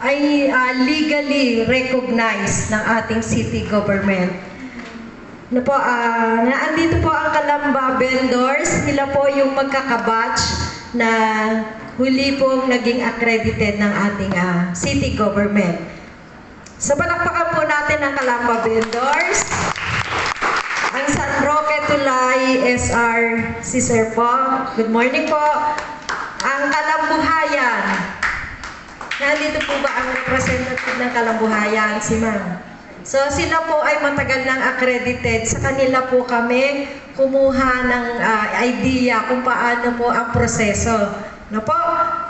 ay legally recognized ng ating city government. Naandito po ang Kalamba vendors, sila po yung magkakabatch na huli pong naging accredited ng ating city government. So palakpakan po natin ang Kalamba vendors. Ang San Roque Tulay SR si Sir po. Good morning po. Ang Kalambuhayan. Nandito po ba ang representative ng Kalambuhayan? Si Ma'am. So sila po ay matagal nang accredited. Sa kanila po kami kumuha ng idea kung paano po ang proseso. No po?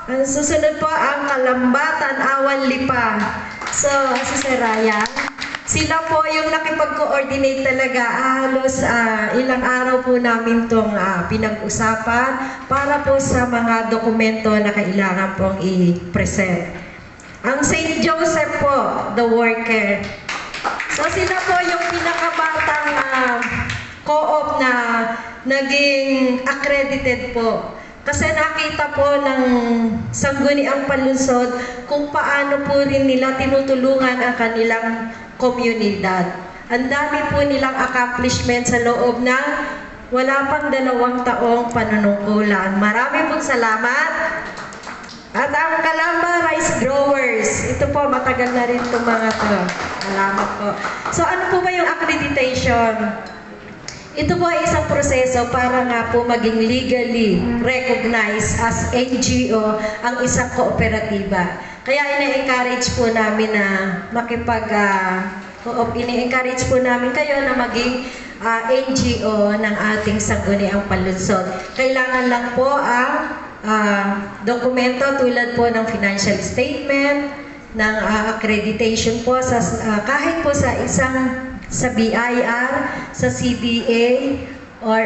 Ang susunod po ang Kalambatan Awan Lipa. So si Sir Ryan, sila po yung nakipag-coordinate talaga. Halos ilang araw po namin itong pinag-usapan para po sa mga dokumento na kailangan pong i-present. Ang St. Joseph po, the worker. So sila po yung pinakabatang co-op na naging accredited po. Kasi nakita po ng Sangguniang Palunsod kung paano po rin nila tinutulungan ang kanilang komunidad. Ang dami po nilang accomplishment sa loob ng wala pang 2 taong panunungkulan. Marami pong salamat. At ang Kalamba Rice Growers, ito po matagal na rin itong mga to. Salamat po. So ano po ba yung accreditation? Ito po ay isang proseso para nga po maging legally recognized as NGO ang isang kooperatiba. Kaya ina-encourage po namin na ini-encourage po namin kayo na maging NGO ng ating Sangguniang Palunsod. Kailangan lang po ang dokumento tulad po ng financial statement, ng accreditation po sa kahit po sa BIR, sa CDA, or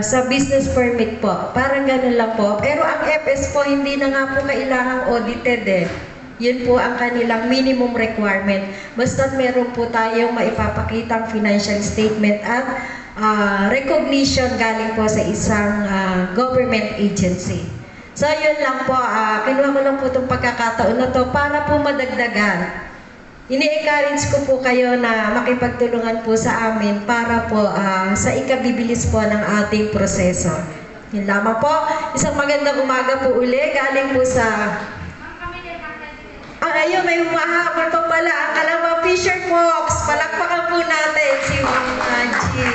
sa business permit po. Parang ganun lang po. Pero ang FS po, hindi na nga po kailangang audited eh. Yun po ang kanilang minimum requirement. Basta't meron po tayong maipapakitang financial statement at recognition galing po sa isang government agency. So yun lang po, kinuha ko lang po itong pagkakataon na to para po madagdagan. Ini-encourage ko po kayo na makipagtulungan po sa amin para po sa ikabibilis po ng ating proseso. Yun lamang po. Isang magandang umaga po uli. Galing po sa... ayun, may humahabol pa pala. Ang Kalamba Fisher Fox. Palakpakan po natin si Maji.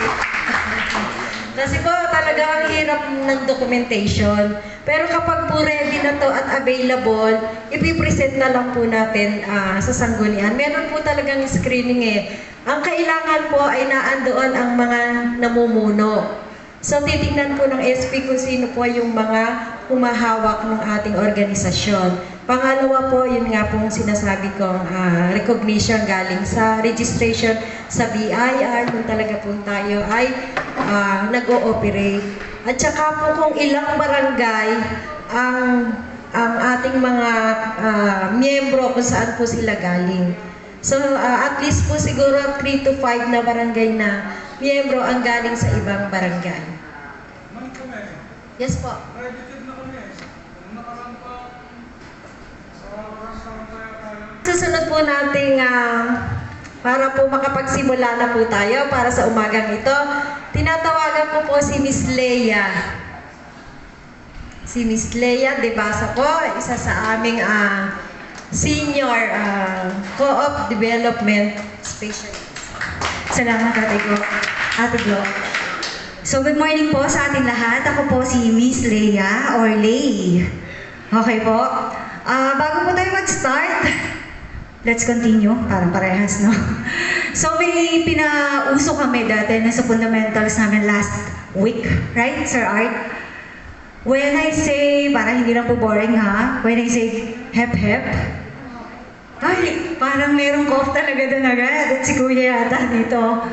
Kasi po talaga ang hirap ng documentation. Pero kapag po ready na to at available, ipipresent na lang po natin sa Sanggunian. Meron po talagang screening eh. Ang kailangan po ay naandoon ang mga namumuno. So titingnan po ng SP kung sino po yung mga humahawak ng ating organisasyon. Pangalawa po, yun nga pong sinasabi kong recognition galing sa registration sa BIR kung talaga po tayo ay nag-ooperate. At saka po kung ilang barangay ang ating mga miyembro kung saan po sila galing. So at least po siguro 3 to 5 na barangay na miyembro ang galing sa ibang barangay. Yes po. Susunod po nating para po makapagsimula na po tayo para sa umagang ito. Tinatawagan ko po si Miss Leia. Si Miss Leia Debasa po, isa sa aming senior co-op development specialist. Salamat, Ate Glo. So, good morning po sa ating lahat. Ako po si Miss Leia or Lay. Okay po. Bago po tayo mag-start, let's continue. Parang parehas, no? So, may pinauso kami dati na sa fundamentals namin last week. Right, Sir Art? When I say, parang hindi lang po boring ha? When I say hep-hep, ay, parang merong cough talaga doon agad. At si Kuya yata dito.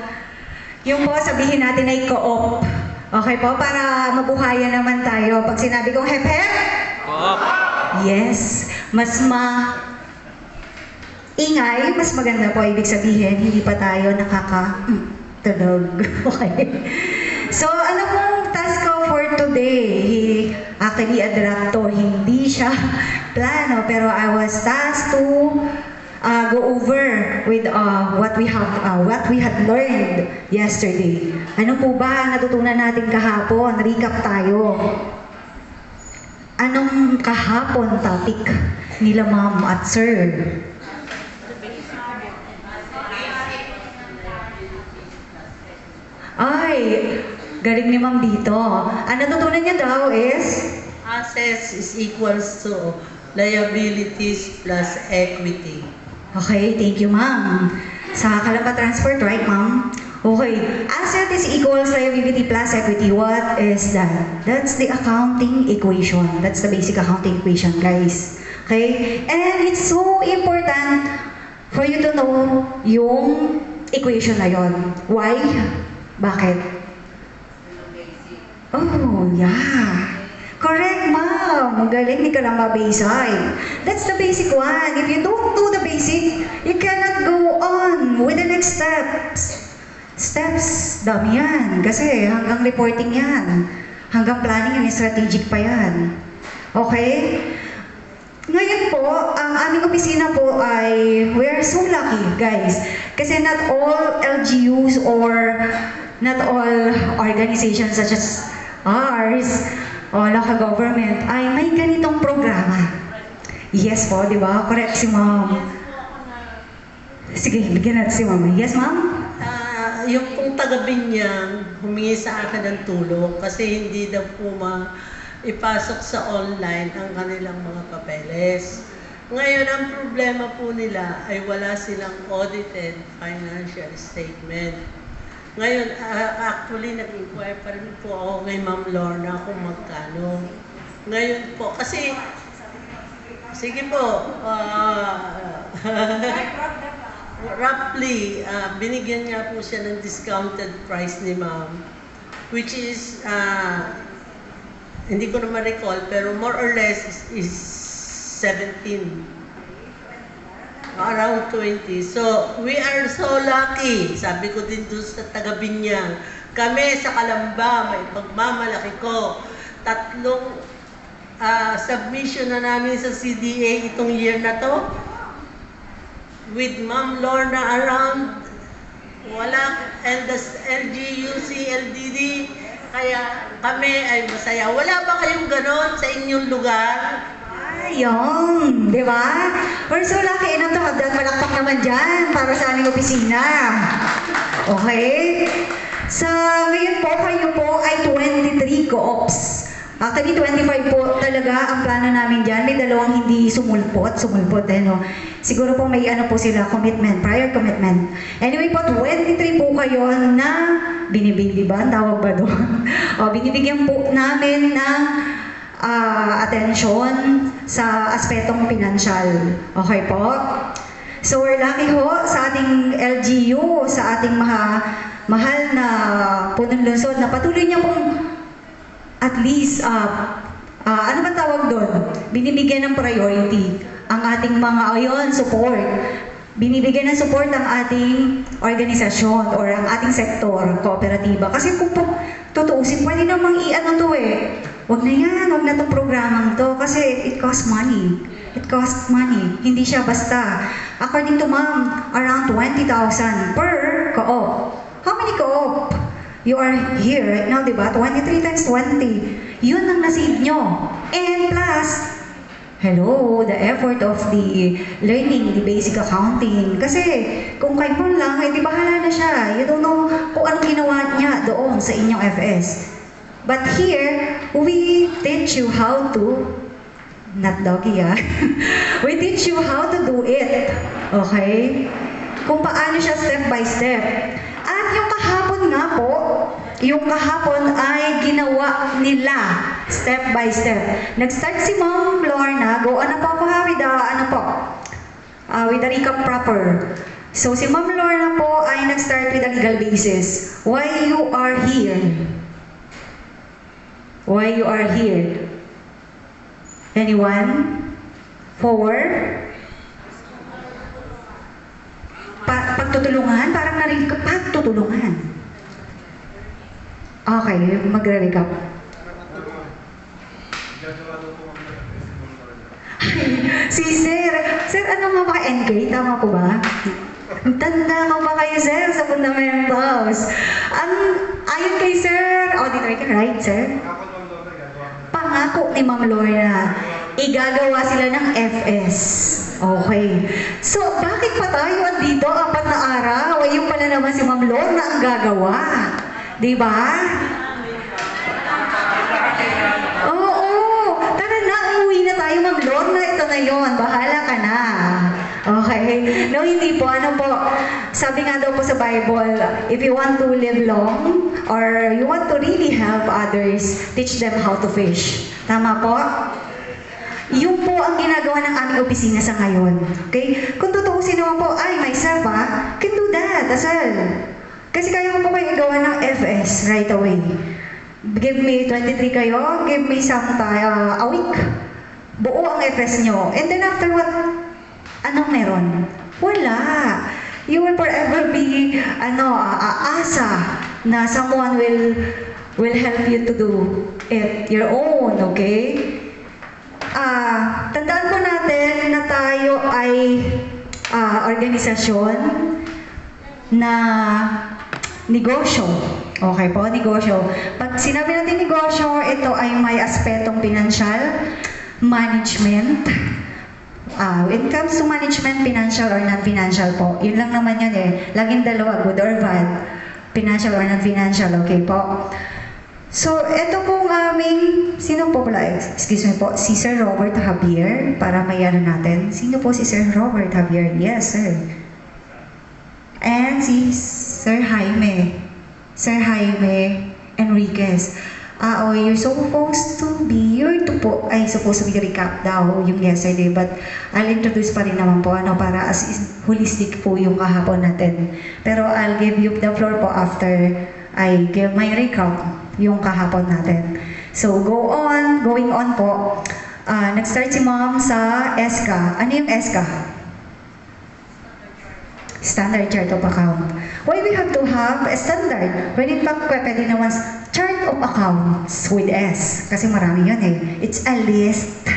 Yung po, sabihin natin ay co-op. Okay po? Para mabuhayan naman tayo. Pag sinabi kong hep-hep, co-op. Yes. Mas ingay, mas maganda po. Ibig sabihin, hindi pa tayo nakakatulog. Okay. So, ano pong task ko for today? Actually, a drafto, hindi siya plano, pero I was tasked to go over with what we had learned yesterday. Ano po ba ang natutunan natin kahapon? Recap tayo. Anong kahapon topic nila ma'am at sir? Ay, galing ni ma'am dito. Ang natutunan niya daw is, Assets is equals to liabilities plus equity. okay, thank you ma'am. Sa Kalamba Transport, right ma'am? Okay, asset is equals liability plus equity. What is that? That's the accounting equation. That's the basic accounting equation, guys. Okay? And it's so important for you to know yung equation na yon. Why? Bakit? Oh, yeah. Correct, ma'am. Galing ni Kalamba Bayside. That's the basic one. If you don't do the basic, you cannot go on with the next steps. Steps, dami yan. Kasi hanggang reporting yan. Hanggang planning and strategic pa yan. Okay? Ngayon po, ang aming opisina po ay, we are so lucky, guys. Kasi not all LGUs or not all organizations such as ours, o local government, ay may ganitong programa. Yes po, di ba? Correct si ma'am. Sige, bigyan natin si ma'am. Yes, ma'am? Yung pong taga-Binyang humingi sa akin ng tulong kasi hindi daw po ipasok sa online ang kanilang mga papeles. Ngayon, ang problema po nila ay wala silang audited financial statement. Ngayon, actually, nag-inquire pa rin po ako kay Ma'am Lorna kung magkano. Ngayon po, kasi, sige po, roughly, binigyan niya po siya ng discounted price ni Ma'am, which is, hindi ko na ma-recall, pero more or less is 17. Around 20. So, we are so lucky. Sabi ko din doon sa taga-Binyang. Kami sa Kalamba, may pagmamalaki ko. 3 submission na namin sa CDA itong year na to. With Ma'am Lorna around, wala, and the LGUC, LDD, kaya kami ay masaya. Wala ba kayong ganon sa inyong lugar? Ayun, di ba? We're so lucky enough to have that. Malakpak naman dyan para sa aming opisina. Okay? Sa ngayon po, kayo po ay 23 co-ops. Actually, 25 po talaga ang plano namin dyan. May 2 hindi sumulpot, no? Siguro po may ano po sila, commitment, prior commitment. Anyway po, 23 po kayo na binibili ba? Ang tawag ba doon? O, binibigyan po namin ng attention sa aspetong pinansyal. Okay po? So we're lucky ho sa ating LGU, sa ating mahal na punong lungsod na patuloy niya pong at least, ano ba tawag doon? Binibigyan ng priority ang ating mga support. Binibigyan ng support ang ating organisasyon or ang ating sektor, kooperatiba. Kasi kung tutuusin, pwede namang i-ano to eh. Wag na yan, wag na itong programang to kasi it costs money. It costs money. Hindi siya basta. According to ma'am, around 20,000 per co-op. How many co-op? You are here right now, di ba? 23 times 20. Yun ang nasave nyo. And plus, hello, the effort of the learning, the basic accounting. Kasi kung kayo lang, eh di bahala na siya. You don't know kung anong ginawa niya doon sa inyong FS. But here, we teach you how to, not doggy we teach you how to do it. Okay? Kung paano siya step by step. At yung kahapon nga po, yung kahapon ay ginawa nila step by step. Nag-start si Ma'am Lorna, go ano po ako with the recap proper. So si Ma'am Lorna po ay nag-start with the legal basis. Why you are here? Why you are here? Anyone? Forward? Pagtutulungan? Parang narinig ko, pagtutulungan. Okay, magre-recap. Si Sir. Sir, ano nga ba NK? Tama po ba? Tanda ko pa kayo, Sir, sa fundamentals. Ayon kay Sir, auditor ka, right, Sir? Pangako ni Ma'am Lorna, igagawa sila ng FS. Okay. So, bakit pa tayo andito 4 na araw? Yung pala naman si Ma'am Lorna ang gagawa. Diba? Oo. Tara na, umuwi na tayo, Ma'am Lorna. Ito na yon. Bahala ka na. Okay. No, hindi po. Ano po? Sabi nga daw po sa Bible, if you want to live long or you want to really help others, teach them how to fish. Tama po? Yun po ang ginagawa ng aming opisina sa ngayon. Okay? Kung tutuusin naman po, ay, myself can do that as well. Kasi kaya ko po kayo igawa ng FS right away. Give me 23 kayo, give me some time, a week. Buo ang FS nyo. And then after what? Anong meron? Wala. You will forever be, aasa na someone will help you to do it your own, okay? Tandaan po natin na tayo ay organisasyon na negosyo. Okay po, negosyo. Pag sinabi natin negosyo, ito ay may aspetong financial, management. When it comes to management, financial or non-financial po, yun lang naman yun eh. Laging dalawa, good or bad. Financial or non-financial, okay po? So, ito pong aming, sino po pala, excuse me po, si Sir Robert Javier, para mayano natin. Sino po si Sir Robert Javier? Yes, sir. And si Sir Jaime Enriquez. You're supposed to be, supposed to be recap daw yung yesterday, but I'll introduce pa rin naman po, para as holistic po yung kahapon natin. Pero I'll give you the floor po after I give my recap yung kahapon natin. So, going on po. Nag-start si Ma'am sa ESCA. Ano yung ESCA? Standard Chart of Account. Why we have to have a standard? When in fact, pwede naman Chart of Accounts with S. Kasi marami yun eh. It's a list.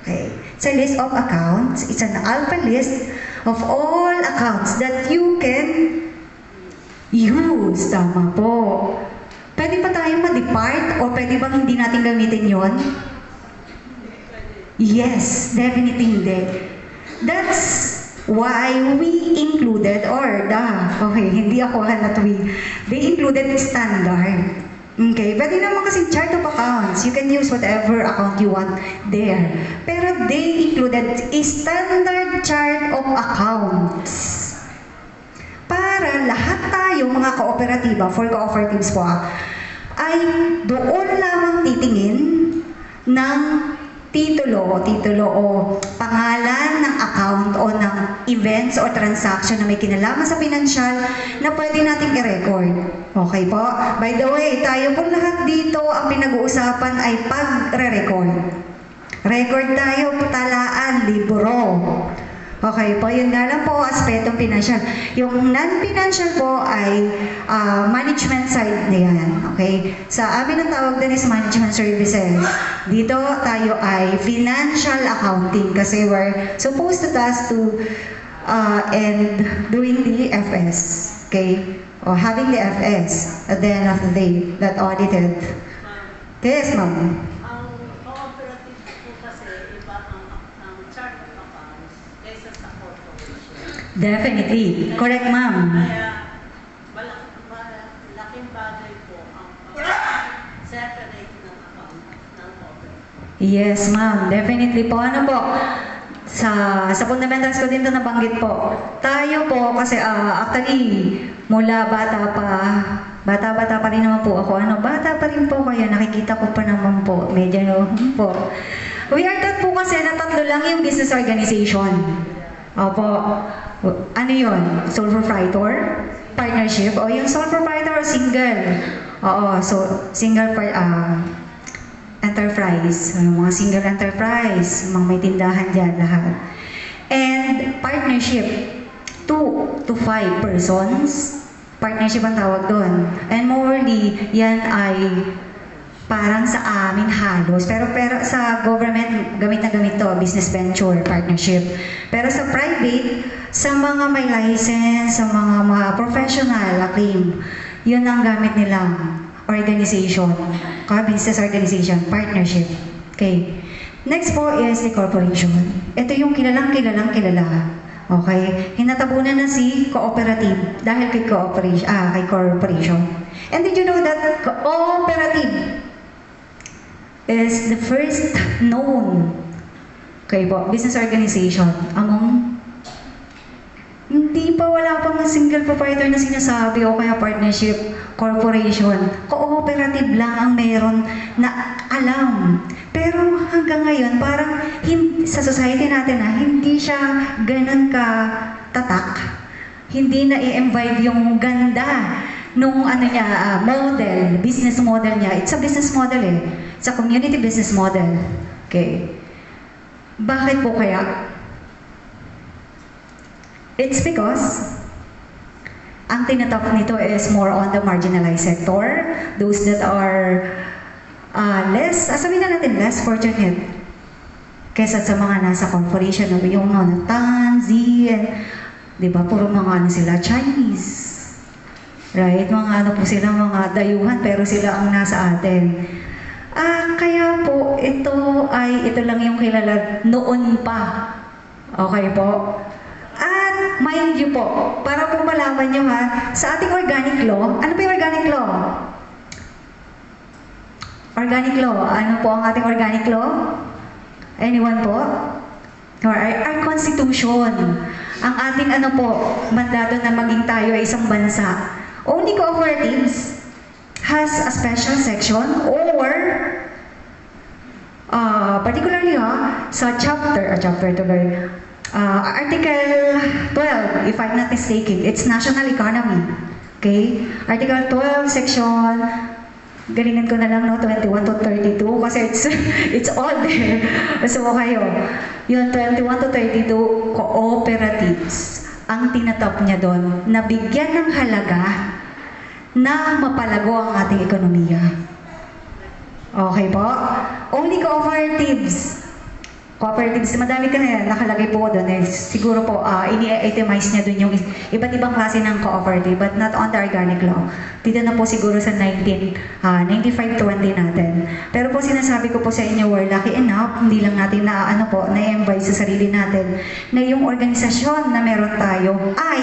Okay. It's a list of accounts. It's an alpha list of all accounts that you can use. Tama po. Pwede pa tayo ma-depart o pwede bang hindi natin gamitin yon? Yes, definitely hindi. That's why we included, hindi ako not we, they included standard. Okay, pwede naman kasi chart of accounts. You can use whatever account you want there. Pero they included a standard chart of accounts. Para lahat tayo, mga kooperatiba, for cooperatives po, ay doon lamang titingin ng titulo o pangalan ng account o ng events o transaction na may kinalaman sa financial na pwede nating i-record. Okay po? By the way, tayo po lahat dito, ang pinag-uusapan ay pag-re-record. Record tayo, talaan, libro. Okay po, yun nga lang po, aspetong financial. Yung non-financial po ay management side na yan. Okay? Sa amin ang tawag din is management services. Dito tayo ay financial accounting kasi we're supposed to task to and doing the FS. Okay? O having the FS at the end of the day that audited. Yes, ma'am. Ang cooperative po kasi iba ang chart of accounts kaysa sa corporation. Definitely. Correct, ma'am. Kaya malaking bagay po ang separate ng account ng cooperative. Yes, ma'am. Definitely po. Ano po? Sa fundamentals ko din ito nabanggit po. Tayo po, kasi actually, mula bata pa rin naman po ako. Bata pa rin po kaya nakikita ko pa naman po. Medyo po. We are taught po kasi na 3 lang yung business organization. Opo. Ano yun? Sole proprietor? Partnership? O yung sole proprietor o single? Oo. So, single enterprise, mga single enterprise, mga may tindahan dyan lahat. And partnership, 2 to 5 persons, partnership ang tawag doon. And morally, yan ay parang sa amin halos. Pero sa government, gamit na gamit to, business venture, partnership. Pero sa private, sa mga may license, sa mga professional acclaim, yun ang gamit nilang organization, business organization, partnership. Okay. Next po is the corporation. Ito yung kilala. Okay? Hinatabunan na si cooperative dahil kay corporation. And did you know that cooperative is the first known business organization among wala pang single proprietor na sinasabi o kaya partnership, corporation. Cooperative lang ang meron na alam. Pero hanggang ngayon, parang sa society natin hindi siya ganun ka tatak. Hindi na i-imbibe yung ganda nung model, business model niya. It's a business model eh. It's a community business model. Okay. Bakit po kaya? It's because ang tinatap nito is more on the marginalized sector, those that are sabihin na natin, less fortunate kaysa sa mga nasa corporation, yung mga Tan, Zien, di ba, puro mga sila, Chinese. Right? Mga po sila, mga dayuhan, pero sila ang nasa atin. Kaya po, ito lang yung kilala noon pa. Okay po? At mind you po, para po malaman nyo sa ating organic law, ano po yung organic law? Organic law. Ano po ang ating organic law? Anyone po? Our constitution. Ang ating mandato na maging tayo ay isang bansa. Only cooperatives has a special section or particularly sa Article 12, if I'm not mistaken, it's national economy. Okay? Article 12, section, galingan ko na lang 21 to 32 kasi it's all there. So kayo, yung 21 to 32 cooperatives, ang tinatap niya doon, na bigyan ng halaga na mapalago ang ating ekonomiya. Okay po? Only cooperatives. Cooperatives, madami ka na yan, nakalagay po doon eh. Siguro po, ini-itemize niya doon yung iba't ibang klase ng cooperative, but not on the organic law. Dito na po siguro sa 95-20 natin. Pero po sinasabi ko po sa inyo, we're lucky enough, hindi lang natin na-invite sa sarili natin, na yung organisasyon na meron tayo ay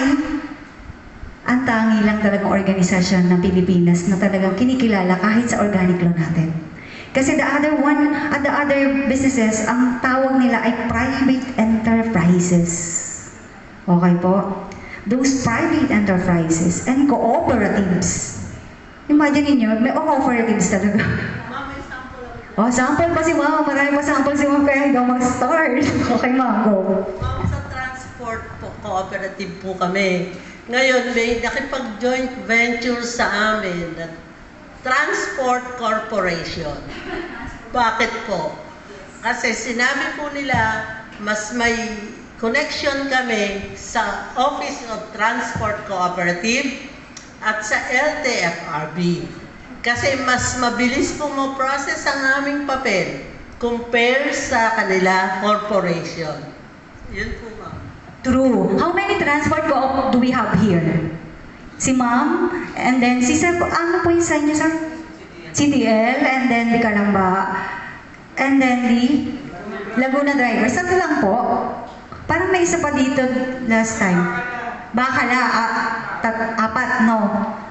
ang tangi lang talagang organisasyon ng Pilipinas na talagang kinikilala kahit sa organic law natin. Kasi the other businesses, ang tawag nila ay private enterprises. Okay po? Those private enterprises and cooperatives. Imagine niyo, may cooperatives talaga. Ma'am, may sample. Sample pa si Ma'am. Marami pa sample si Ma'am kaya hindi mag-start. Okay, Ma'am, go. Ma'am, sa transport po, cooperative po kami. Ngayon, may nakipag-joint venture sa amin na Transport Corporation. Bakit po? Kasi sinabi po nila, mas may connection kami sa Office of Transport Cooperative at sa LTFRB. Kasi mas mabilis po ma-process ang aming papel compare sa kanila corporation. Yun po, ma'am. True. How many transport co-op do we have here? Si Ma'am, and then si Sir, ano po yung sa inyo, Sir? CTL, and then di Kalamba, and then di Laguna Drivers. Tatlo lang po. Parang may isa pa dito last time. Bakala,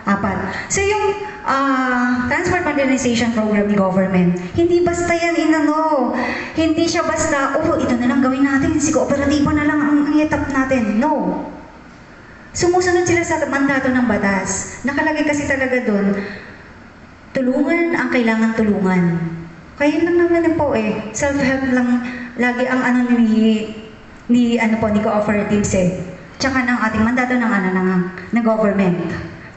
apat. So yung Transport Modernization Program ni government, hindi basta yan hindi siya basta, ito na lang gawin natin, si kooperatiba na lang ang ietap natin. No. Sumusunod sila sa mandato ng batas. Nakalagay kasi talaga doon, tulungan ang kailangan tulungan. Kaya lang naman po self-help lang lagi ang ni cooperatives Tsaka ng ating mandato ng government.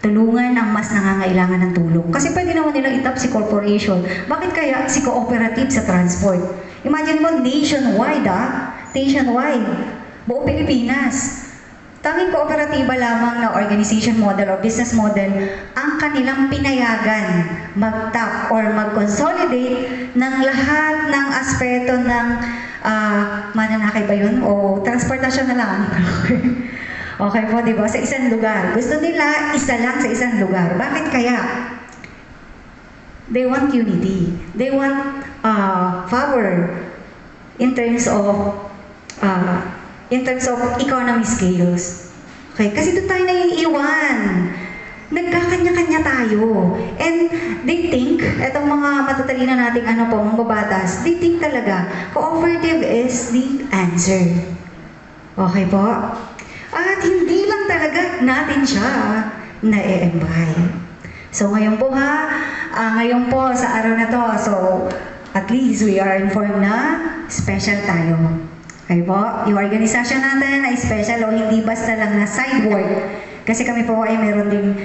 Tulungan ang mas nangangailangan ng tulong. Kasi pwede naman nilang itap si corporation. Bakit kaya si cooperative sa transport? Imagine mo nationwide Nationwide. Buong Pilipinas. tanging kooperatiba lamang na organization model o business model ang kanilang pinayagan mag-tap or mag-consolidate ng lahat ng aspeto ng mananakay ba yun? O transportasyon na lang. Okay po, di ba? Sa isang lugar. Gusto nila isa lang sa isang lugar. Bakit kaya? They want unity. They want power in terms of economy scales. Okay? Kasi doon tayo naiiwan. Nagkakanya-kanya tayo. And they think, etong mga matatalino nating mga babatas, they think talaga, cooperative is the answer. Okay po? At hindi lang talaga natin siya na-e-embay. So ngayon po ngayon po sa araw na to, so at least we are informed na special tayo. Okay po? Yung organisasyon natin ay special o hindi basta lang na side work. Kasi kami po ay meron ding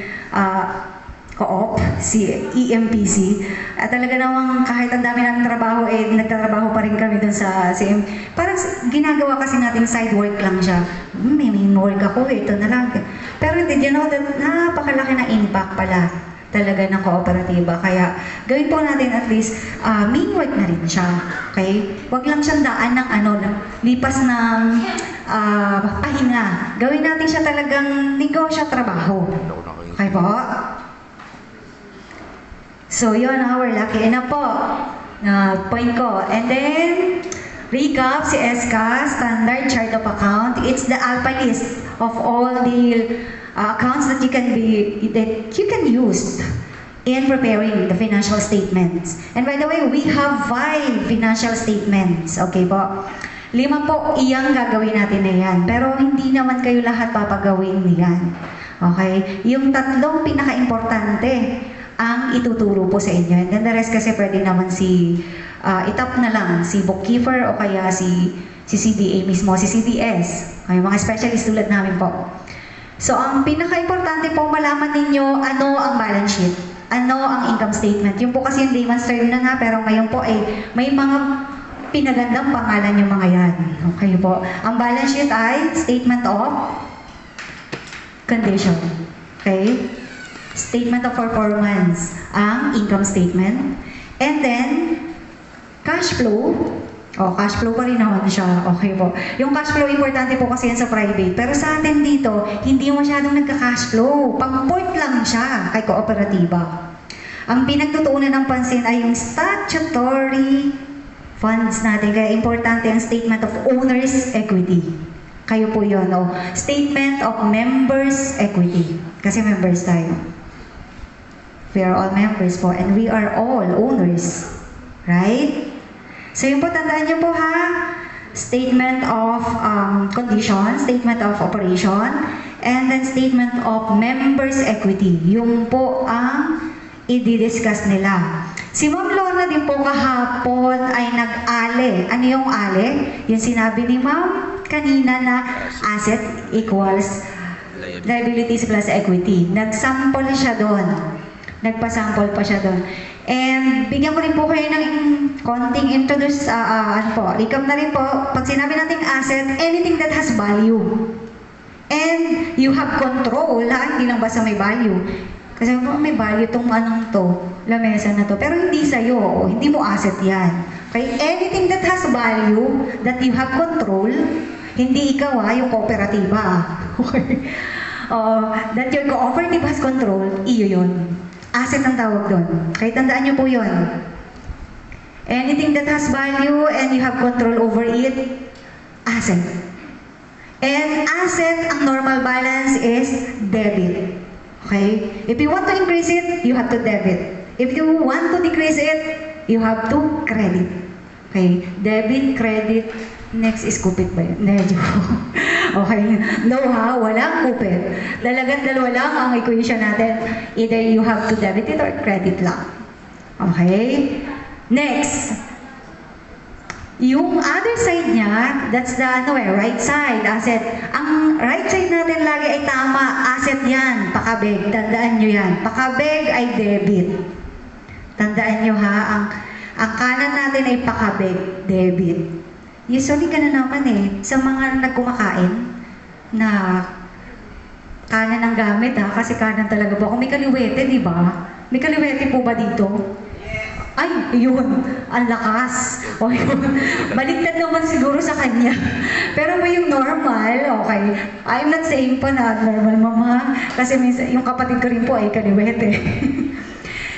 co-op, si EMPC. At talaga namang kahit ang dami namin trabaho, nagtatrabaho pa rin kami dun sa CM. Parang ginagawa kasi natin side work lang siya. May main work ako, ito na lang. Pero did you know that napakalaki na impact pala talaga ng kooperatiba. Kaya gawin po natin at least main work na rin siya. Okay? Huwag lang siyang daan ng lipas ng pahinga. Gawin natin siya talagang negosyo trabaho. Okay po? So yun, we're lucky enough po na point ko. And then, recap, si SCA, Standard Chart of Account, it's the alpha list of all the accounts that you can use in preparing the financial statements. And by the way, we have 5 financial statements. Okay po? 5 po iyang gagawin natin na yan. Pero hindi naman kayo lahat papagawin niyan. Okay? Yung 3 pinaka-importante ang ituturo po sa inyo. And then the rest kasi pwede naman itap na lang si bookkeeper o kaya si CDA mismo, si CDS. Okay, mga specialist tulad namin po. So, ang pinaka-importante po malaman ninyo ano ang balance sheet, ano ang income statement. Yung po kasi yung layman's term na pero ngayon po ay may mga pinagandang pangalan yung mga yan. Okay po. Ang balance sheet ay statement of condition. Okay? Statement of performance, ang income statement. And then, cash flow. Cash flow pa rin naman siya. Okay po. Yung cash flow, importante po kasi yan sa private. Pero sa atin dito, hindi masyadong nagka-cash flow. Pang-port lang siya kay kooperatiba. Ang pinagtutuunan ng pansin ay yung statutory funds natin. Kaya importante ang statement of owner's equity. Kayo po yun, Statement of members' equity. Kasi members tayo. We are all members po and we are all owners. Right? So yun po, tandaan niyo po Statement of condition, statement of operation, and then statement of members' equity. Yung po ang i-discuss nila. Si Ma'am Lorna din po kahapon ay nag-ale. Ano yung ale? Yung sinabi ni Ma'am kanina na asset equals liabilities plus equity. Nag-sample siya doon. Nagpa-sample pa siya doon. And bigyan ko rin po kayo ng konting introduce, recap na rin po. Pag sinabi natin asset, anything that has value. And you have control, hindi lang basta may value. Kasi may value itong lamesa na to. Pero hindi sa'yo, hindi mo asset yan. Okay? Anything that has value, that you have control, hindi ikaw yung kooperatiba. Okay? That your cooperative has control, iyo yun. Asset ang tawag doon. Kaya tandaan niyo po yun. Anything that has value and you have control over it, asset. And asset, ang normal balance is debit. Okay? If you want to increase it, you have to debit. If you want to decrease it, you have to credit. Okay? Debit, credit, next is kupit ba yun? Medyo. Okay. No walang kupit. Talagang dalawa lang ang equation natin. Either you have to debit it or credit lang. Okay? Next. Yung other side niya, that's the right side, asset. Ang right side natin lagi ay tama, asset yan, pakabeg. Tandaan nyo yan. Pakabeg ay debit. Tandaan nyo ang kanan natin ay pakabeg, debit. Usually ka na naman sa mga nagkumakain na kanan ang gamit ha, kasi kanan talaga po ako. May kaliwete, di ba? May kaliwete po ba dito? Ay, yun. Ang lakas. O yun. Baliktad naman siguro sa kanya. Pero may yung normal, okay. I'm not saying pa na normal, mama. Kasi minsan, yung kapatid ko rin po ay kaliwete.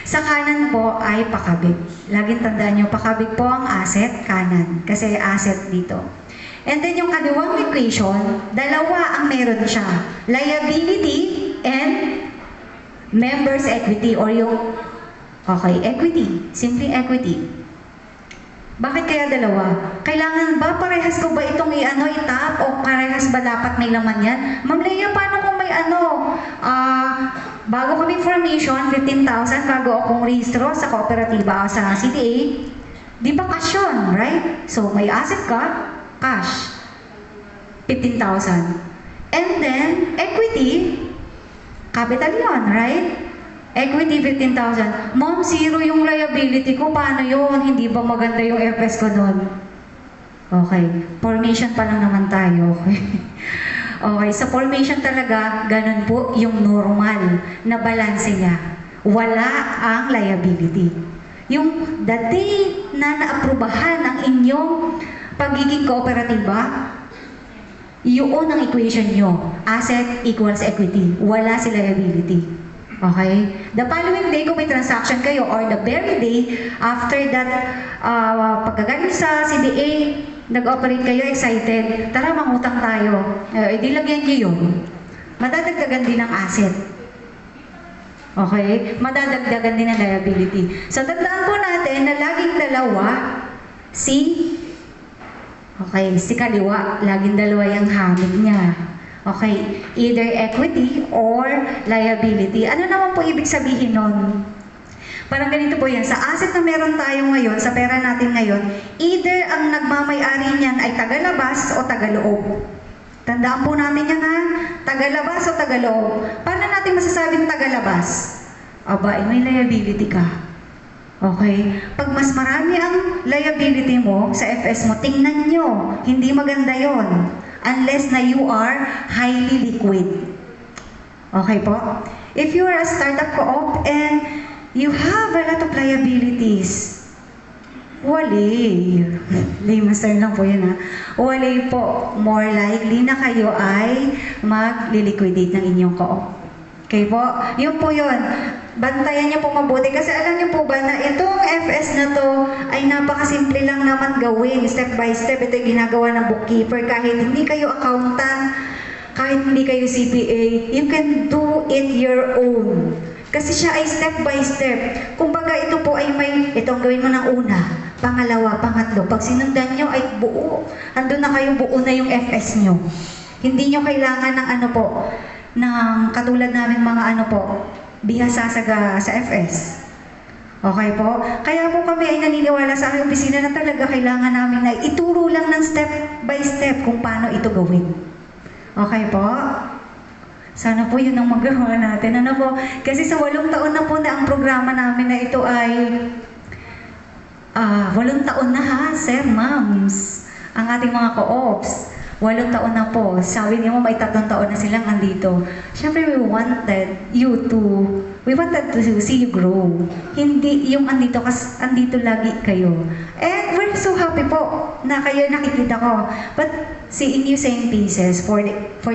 Sa kanan po ay pakabig. Laging tandaan nyo, pakabig po ang asset, kanan. Kasi asset dito. And then yung kaliwang equation, dalawa ang meron siya. Liability and members equity or yung okay, equity. Simply equity. Bakit kaya dalawa? Kailangan ba parehas ko ba itong itap o parehas ba dapat may laman yan? Ma'am Leia, paano kung may bago kami formation, 15,000 bago akong rehistro sa kooperatiba sa CTA, di ba cash yun, right? So may asset ka, cash, 15,000. And then, equity, capital yun, right? Equity, 15,000. Ma'am, zero yung liability ko. Paano yun? Hindi ba maganda yung FS ko nun? Okay. Formation pa lang naman tayo. Okay. Okay. Sa formation talaga, ganun po yung normal na balanse niya. Wala ang liability. Yung the day na naaprubahan ang inyong pagiging kooperatiba, yun ang equation nyo. Asset equals equity. Wala si liability. Okay? The following day, kung may transaction kayo, or the very day, after that, pagkagaling sa CDA, nag-operate kayo, excited, tara, mangutang tayo. Di lagyan nyo yun. Madadagdagan din ang asset. Okay? Madadagdagan din ang liability. So, tandaan po natin na laging dalawa, okay, si kaliwa, laging dalawa yung hamid niya. Okay, either equity or liability. Ano naman po ibig sabihin nun? Parang ganito po yan. Sa asset na meron tayo ngayon, sa pera natin ngayon, either ang nagmamay-ari niyan ay tagalabas o tagaloob. Tandaan po natin yan ha? Tagalabas o tagaloob. Paano natin masasabing tagalabas? Aba, may liability ka. Okay? Pag mas marami ang liability mo sa FS mo, tingnan nyo. Hindi maganda yon. Unless na you are highly liquid. Okay po? If you are a startup co-op and you have a lot of liabilities, wali. Laymaster lang po yun ha. Wali po. More likely na kayo ay mag-liquidate ng inyong co-op. Okay po? Yun po yun. Bantayan niyo po mabuti kasi alam niyo po ba na itong FS na to ay napakasimple lang naman gawin, step by step. Ito yung ginagawa ng bookkeeper. Kahit hindi kayo accountant, kahit hindi kayo CPA, you can do it your own. Kasi siya ay step by step. Kumbaga ito po ay itong gawin mo ng una, pangalawa, pangatlo. Pag sinundan nyo ay buo. Andun na kayo, buo na yung FS nyo. Hindi nyo kailangan ng ng katulad namin mga bihasa sa FS. Okay po? Kaya po kami ay naniniwala sa aming opisina na talaga kailangan namin na ituro lang ng step by step kung paano ito gawin. Okay po? Sana po yun ang magawa natin. Ano po? Kasi sa 8 taon na po na ang programa namin na ito ay 8 taon na ha, sir, ma'ams. Ang ating mga co-ops. 8 taon na po. Sabi niyo mo, may 3 taon na silang andito. Siyempre, we wanted to see you grow. Hindi yung andito, kasi andito lagi kayo. And we're so happy po na kayo nakikita ko. But seeing you same pieces for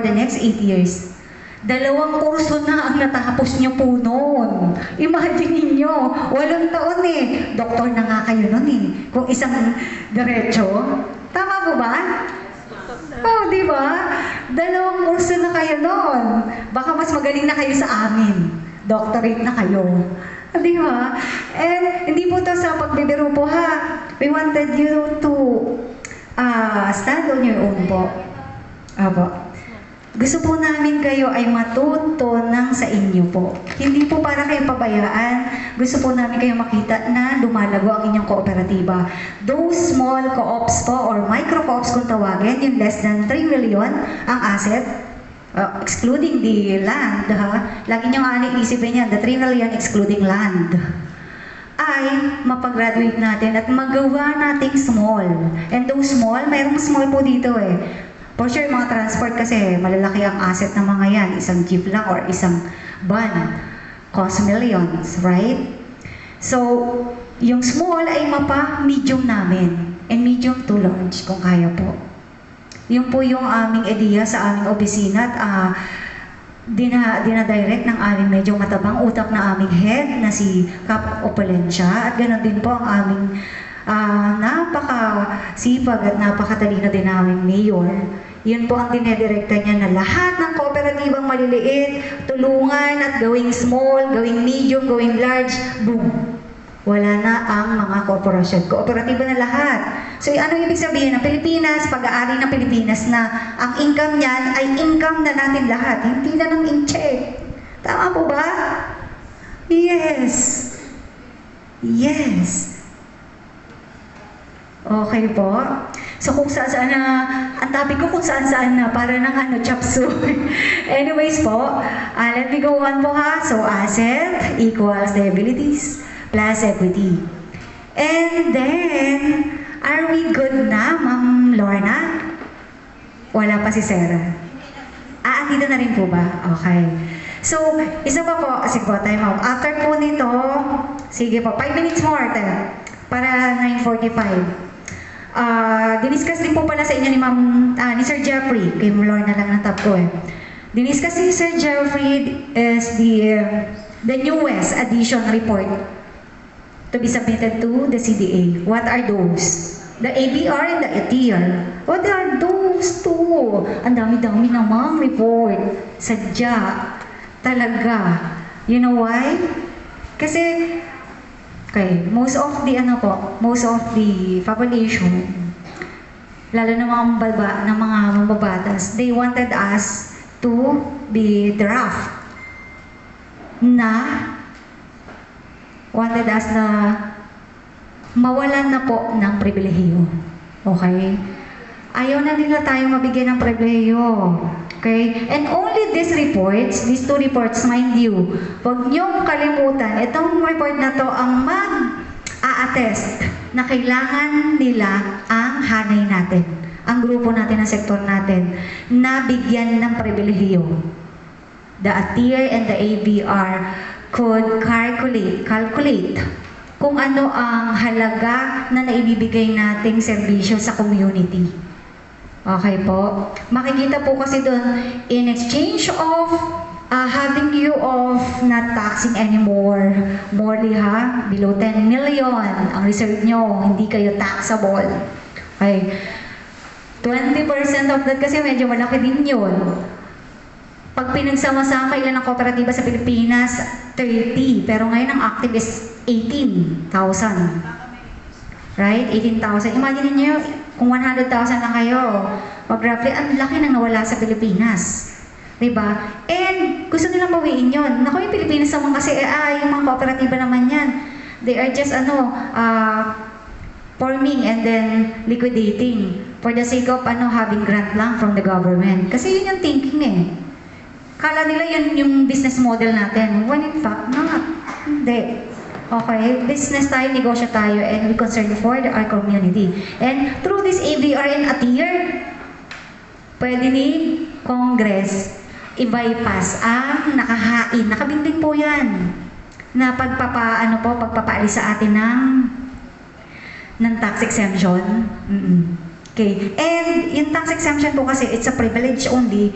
the next 8 years, 2 kurso na ang natapos niyo po noon. Imagine niyo, 8 taon eh. Doktor na nga kayo noon eh. Kung isang diretso. Tama po ba? Oh, di ba? 2 kurso na kayo noon. Baka mas magaling na kayo sa amin. Doctorate na kayo. Di ba? And hindi po to sa pagbibiro po ha. We wanted you to stand on your own po. Apo. Gusto po namin kayo ay matuto ng sa inyo po. Hindi po para kayo pabayaan. Gusto po namin kayo makita na lumalago ang inyong kooperatiba. Those small co-ops po or micro co-ops kung tawagin, yung less than 3 million ang asset, excluding the land, ha? Lagi nyo nga isipin yan, the 3 million excluding land, ay mapag-graduate natin at magawa nating small. And those small, mayroong small po dito eh. For sure, mga transport kasi malalaki ang asset ng mga yan. Isang jeep lang or isang van. Cost millions, right? So, yung small ay mapa-medium namin. And medium to large kung kaya po. Yun po yung aming idea sa aming opisina at dinadirect ng aming medyo matabang utak na aming head na si Cap Opalencia at ganoon din po ang aming napaka-sipag at napakatalino din naming mayor. Yun po ang dinedirekta niya na lahat ng kooperatibang maliliit, tulungan at gawing small, gawing medium, gawing large, boom. Wala na ang mga korporasyon. Kooperatiba na lahat. So, ano ibig sabihin ng Pilipinas, pag-aari ng Pilipinas na ang income niyan ay income na natin lahat. Hindi na ng in-check. Tama po ba? Yes. Yes. Okay po. So, kung saan na, ang topic ko kung saan na, para ng chop suey. Anyways po, let me go on po ha. So, asset equals liabilities plus equity. And then, are we good na, Ma'am Lorna? Wala pa si Sarah. Andito na rin po ba? Okay. So, isa pa po, sige po, time out. After po nito, sige po, 5 minutes more tayo, para 9:45. Diniscuss din po pala sa inyo ni Sir Jeffrey, kay Lorna lang ng top ko eh. Diniscuss ni Sir Jeffrey is the newest addition report to be submitted to the CDA. What are those? The ABR and the ATR. What are those two? Ang dami-dami namang report. Sadya. Talaga. You know why? Kasi, okay, most of the population, lalo na mga mababatas, they wanted us to be draft wanted us na mawalan na po ng pribilehiyo. Okay? Ayaw na nila tayo mabigyan ng pribilehiyo. Okay? And only these two reports, mind you, huwag niyong kalimutan, itong report na to ang mag-a-attest na kailangan nila ang hanay natin, ang grupo natin, ang sektor natin, na bigyan ng pribilehiyo. The ATIR and the ABR could calculate kung ano ang halaga na naibibigay nating serbisyo sa community. Okay po? Makikita po kasi doon, in exchange of having you of not taxing anymore, morely below 10 million, ang reserve nyo, hindi kayo taxable. Okay? 20% of that kasi medyo malaki din yun. Pag pinagsama-sama, ilan ang kooperatiba sa Pilipinas? 30. Pero ngayon ang active is 18,000. Right? 18,000. Imagine niyo kung 100,000 na kayo. Roughly, ang laki nang nawala sa Pilipinas. Diba? And gusto nilang bawiin yun. Naku, yung Pilipinas naman kasi, yung mga kooperatiba naman yan. They are just, forming and then liquidating for the sake of, having grant lang from the government. Kasi yun yung thinking eh. Kala nila yun yung business model natin. When in fact, not. Hindi. Okay? Business tayo, negosyo tayo, and we concern for our community. And through this ABR and ATIR, pwede ni Congress i-bypass ang nakahain. Nakabinding po yan. Na pagpapaalis sa atin ng tax exemption. Okay. And yung tax exemption po kasi, it's a privilege only.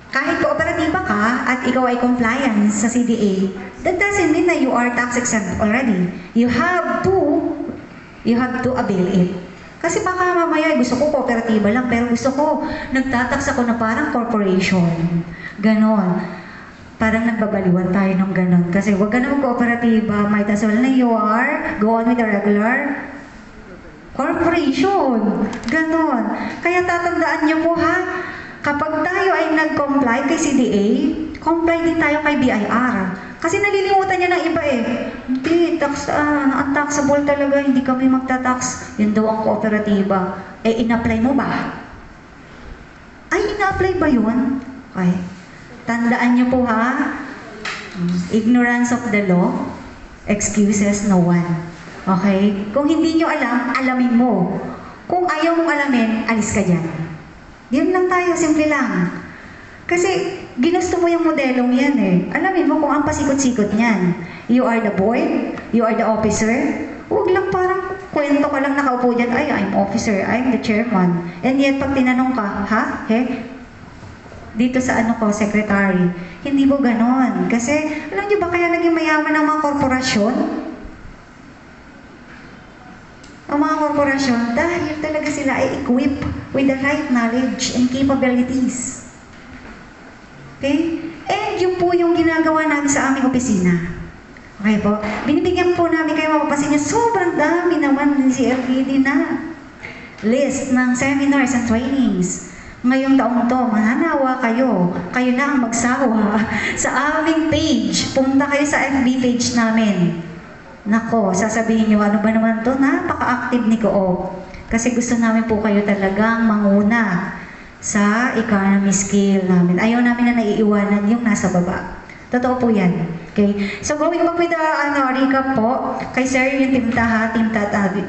Kahit kooperatiba ka at ikaw ay compliance sa CDA, that doesn't mean na you are tax exempt already. You have to avail it. Kasi baka mamaya gusto ko kooperatiba lang, pero gusto ko nagtatax ako na parang corporation. Ganon. Parang nagbabaliwan tayo ng ganon. Kasi wag ka na mag-kooperatiba, might as well na you are, go on with the regular corporation. Ganon. Kaya tatandaan niyo po kapag tayo ay nag-comply kay CDA, comply din tayo kay BIR. Kasi nalilimutan niya ng iba eh. Hindi, taxable talaga, hindi kami magta-tax. Yun daw ang kooperatiba. In-apply mo ba? Ay, in-apply ba yun? Okay. Tandaan niyo po ignorance of the law, excuses no one. Okay? Kung hindi niyo alam, alamin mo. Kung ayaw mong alamin, alis ka dyan. Yun lang tayo, simple lang. Kasi ginusto mo yung modelong yan eh. Alamin mo kung ang pasikot-sikot niyan. You are the boy, you are the officer. Huwag lang parang kwento ka lang nakaupo dyan, ay, I'm officer, I'm the chairman. And yet, pag tinanong ka, ha? Dito sa ano ko, secretary. Hindi mo ganon. Kasi, alam niyo ba kaya naging mayaman ang mga korporasyon? Ang mga korporasyon, dahil talaga sila ay equipped with the right knowledge and capabilities. Okay? And yun po yung ginagawa namin sa aming opisina. Okay po? Binibigyan po namin kayo mapapasin niyo, sobrang dami naman ng CLPD na list ng seminars and trainings. Ngayong taong to, mananawa kayo. Kayo na ang magsawa sa aming page. Punta kayo sa FB page namin. Nako, sasabihin niyo, ano ba naman to? Napaka-active ni Coop. Kasi gusto namin po kayo talagang manguna sa economy scale namin. Ayaw namin na naiiwanan yung nasa baba. Totoo po yan. Okay? So, going back with the recap po, kay Sir yung Team Taha, Team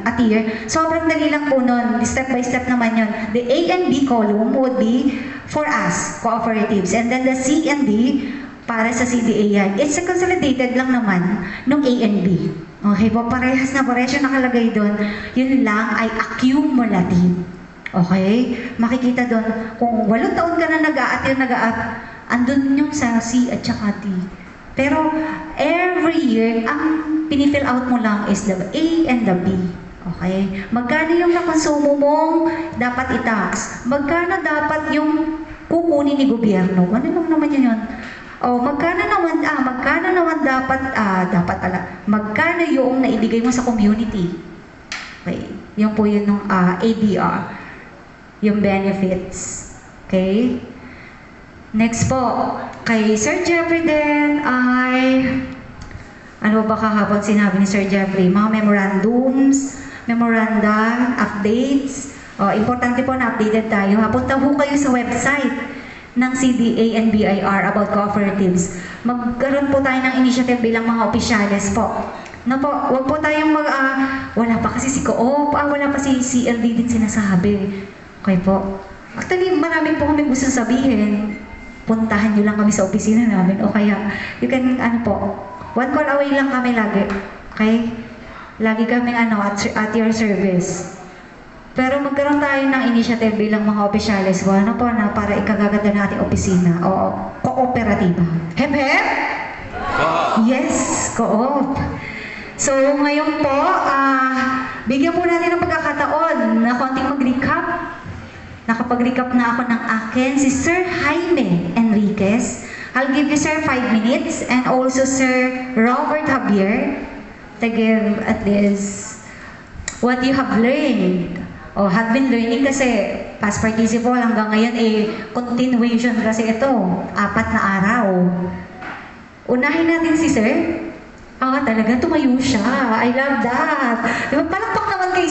Atir, sobrang dali lang po nun. Step by step naman yun. The A and B column would be for us, cooperatives. And then the C and D, para sa CDA yan. It's a consolidated lang naman ng A and B. Okay po, parehas na parehas yung nakalagay doon. Yun lang ay accumulative. Okay? Makikita doon, kung 8 taon ka na nag-aatir, andun yung sa C at saka D. Pero every year, ang pinifill out mo lang is the A and the B. Okay? Magkano yung nakonsumo mong dapat i-tax? Magkano dapat yung kukunin ni gobyerno? Ano lang naman yun? Magkano naman magkano yung naibigay mo sa community? Okay? Yung po yun ng ABR. Yung benefits. Okay? Next po, kay Sir Jeffrey din ay, ano ba kahapon sinabi ni Sir Jeffrey? Mga memorandums, memoranda, updates. Importante po na updated tayo. Punta po kayo sa website ng CDA and BIR about cooperatives. Magkaroon po tayo ng initiative bilang mga opisyales po. No po, wag po tayong wala pa kasi si Coop, wala pa si CLD din sinasabi. Okay po. Actually, marami po kami gusto sabihin. Puntahan nyo lang kami sa opisina namin. O kaya, you can, one call away lang kami lagi. Okay? Lagi kami, at your service. Pero magkaroon tayo ng initiative bilang mga opisyales po, para ikagaganda ng ating opisina. O, kooperatiba. Hep, hep? Yes, Coop. So, ngayon po, bigyan po natin ng pagkakataon na konting mag-recap. Nakapag-recap na ako ng akin, si Sir Jaime Enriquez. I'll give you, Sir, 5 minutes. And also, Sir Robert Javier, to give at least what you have learned. Have been learning kasi past participle hanggang ngayon continuation kasi ito. 4 na araw. Unahin natin si Sir. Talaga tumayo siya. I love that. Diba, palakpak naman kay